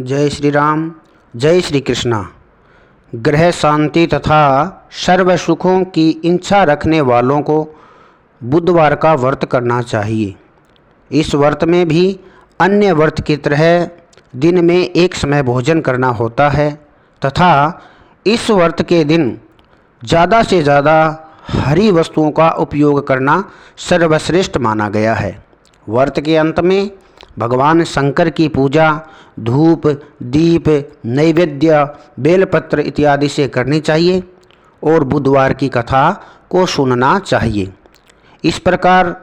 जय श्री राम, जय श्री कृष्णा। ग्रह शांति तथा सर्व सुखों की इच्छा रखने वालों को बुधवार का व्रत करना चाहिए। इस व्रत में भी अन्य व्रत की तरह दिन में एक समय भोजन करना होता है तथा इस व्रत के दिन ज़्यादा से ज़्यादा हरी वस्तुओं का उपयोग करना सर्वश्रेष्ठ माना गया है। व्रत के अंत में भगवान शंकर की पूजा धूप, दीप, नैवेद्य, बेलपत्र इत्यादि से करनी चाहिए और बुधवार की कथा को सुनना चाहिए। इस प्रकार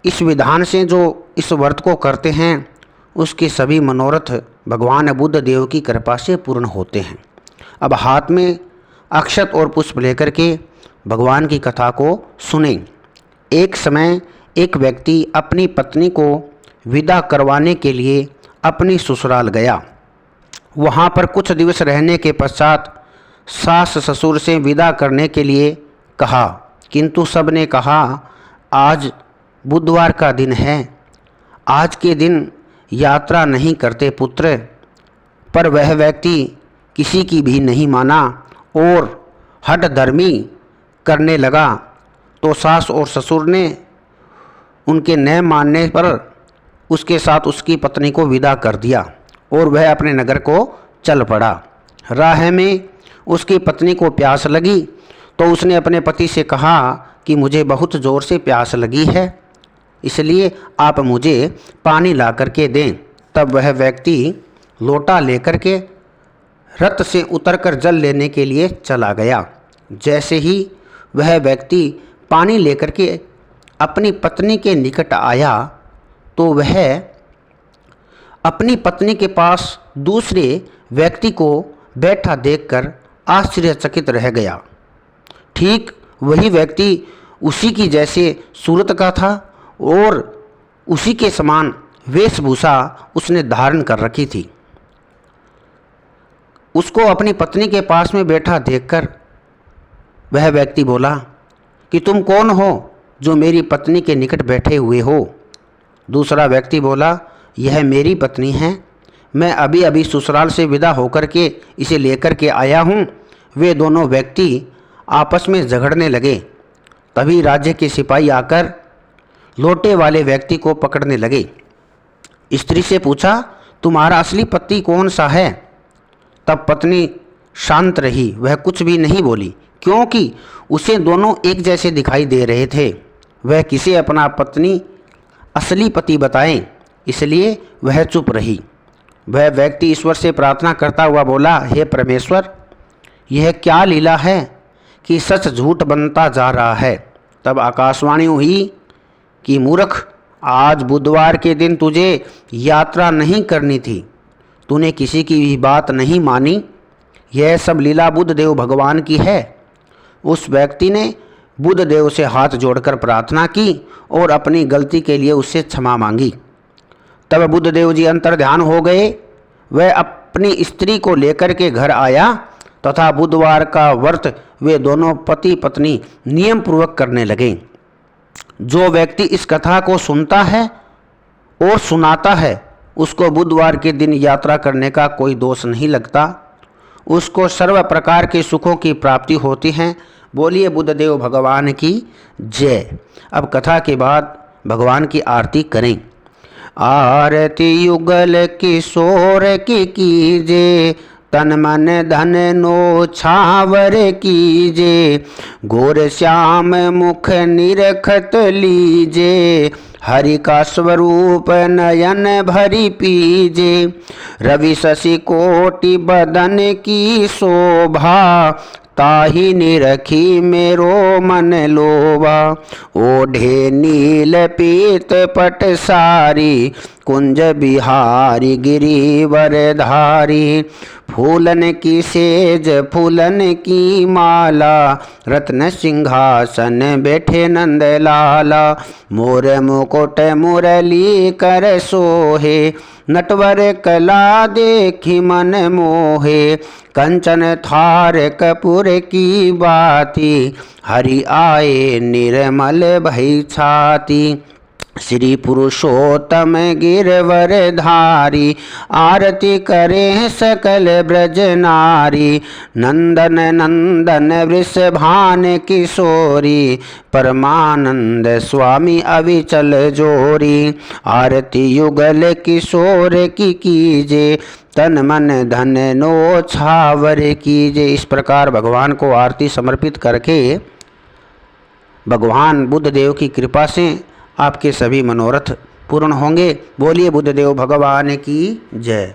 इस विधान से जो इस व्रत को करते हैं उसके सभी मनोरथ भगवान बुद्ध देव की कृपा से पूर्ण होते हैं। अब हाथ में अक्षत और पुष्प लेकर के भगवान की कथा को सुनें। एक समय एक व्यक्ति अपनी पत्नी को विदा करवाने के लिए अपनी ससुराल गया। वहाँ पर कुछ दिवस रहने के पश्चात सास ससुर से विदा करने के लिए कहा, किंतु सब ने कहा आज बुधवार का दिन है, आज के दिन यात्रा नहीं करते पुत्र। पर वह व्यक्ति किसी की भी नहीं माना और हठधर्मी करने लगा। तो सास और ससुर ने उनके न मानने पर उसके साथ उसकी पत्नी को विदा कर दिया और वह अपने नगर को चल पड़ा। राह में उसकी पत्नी को प्यास लगी तो उसने अपने पति से कहा कि मुझे बहुत ज़ोर से प्यास लगी है, इसलिए आप मुझे पानी ला कर के दें। तब वह व्यक्ति लोटा लेकर के रथ से उतरकर जल लेने के लिए चला गया। जैसे ही वह व्यक्ति पानी लेकर के अपनी पत्नी के निकट आया तो वह अपनी पत्नी के पास दूसरे व्यक्ति को बैठा देखकर आश्चर्यचकित रह गया। ठीक वही व्यक्ति उसी की जैसे सूरत का था और उसी के समान वेशभूषा उसने धारण कर रखी थी। उसको अपनी पत्नी के पास में बैठा देखकर वह व्यक्ति बोला कि तुम कौन हो जो मेरी पत्नी के निकट बैठे हुए हो। दूसरा व्यक्ति बोला, यह मेरी पत्नी है, मैं अभी अभी ससुराल से विदा होकर के इसे लेकर के आया हूँ। वे दोनों व्यक्ति आपस में झगड़ने लगे। तभी राज्य के सिपाही आकर लोटे वाले व्यक्ति को पकड़ने लगे। स्त्री से पूछा, तुम्हारा असली पति कौन सा है? तब पत्नी शांत रही, वह कुछ भी नहीं बोली, क्योंकि उसे दोनों एक जैसे दिखाई दे रहे थे। वह किसे अपना पत्नी असली पति बताएं, इसलिए वह चुप रही। वह व्यक्ति ईश्वर से प्रार्थना करता हुआ बोला, हे परमेश्वर, यह क्या लीला है कि सच झूठ बनता जा रहा है। तब आकाशवाणी हुई कि मूर्ख, आज बुधवार के दिन तुझे यात्रा नहीं करनी थी, तूने किसी की भी बात नहीं मानी, यह सब लीला बुद्ध देव भगवान की है। उस व्यक्ति ने बुद्ध देव से हाथ जोड़कर प्रार्थना की और अपनी गलती के लिए उससे क्षमा मांगी। तब बुद्ध देव जी अंतर ध्यान हो गए। वह अपनी स्त्री को लेकर के घर आया तथा बुधवार का व्रत वे दोनों पति पत्नी नियम पूर्वक करने लगे। जो व्यक्ति इस कथा को सुनता है और सुनाता है उसको बुधवार के दिन यात्रा करने का कोई दोष नहीं लगता, उसको सर्व प्रकार के सुखों की प्राप्ति होती है। बोलिए बुद्धदेव भगवान की जय। अब कथा के बाद भगवान की आरती करें। आरती युगल किशोर की कीजे, तन मन धन नो छावर कीजे, गोर श्याम मुख निरखत लीजे, हरि का स्वरूप नयन भरी पीजे, रवि शशि कोटि बदन की शोभा, ताहि निरखी मेरो मन लोभा, ओढ़े नील पीत पट सारी, कुंज बिहारी गिरिवर धारी, फूलन की सेज फूलन की माला, रत्न सिंहासन बैठे नंद लाला, मोर मुकुट मुरली कर सोहे, नटवर कला देखी मन मोहे, कंचन थार कपूर की बाती, हरि आए निर्मल भई छाती। श्री पुरुषोत्तम गिरवर धारी, आरती करे सकल ब्रज नारी। नंदन नंदन वृषभान किशोरी, परमानंद स्वामी अविचल जोरी। आरती युगल किशोर की कीजे, तन मन धन नो छावर कीजे। इस प्रकार भगवान को आरती समर्पित करके भगवान बुद्धदेव की कृपा से आपके सभी मनोरथ पूर्ण होंगे। बोलिए बुद्धदेव भगवान की जय।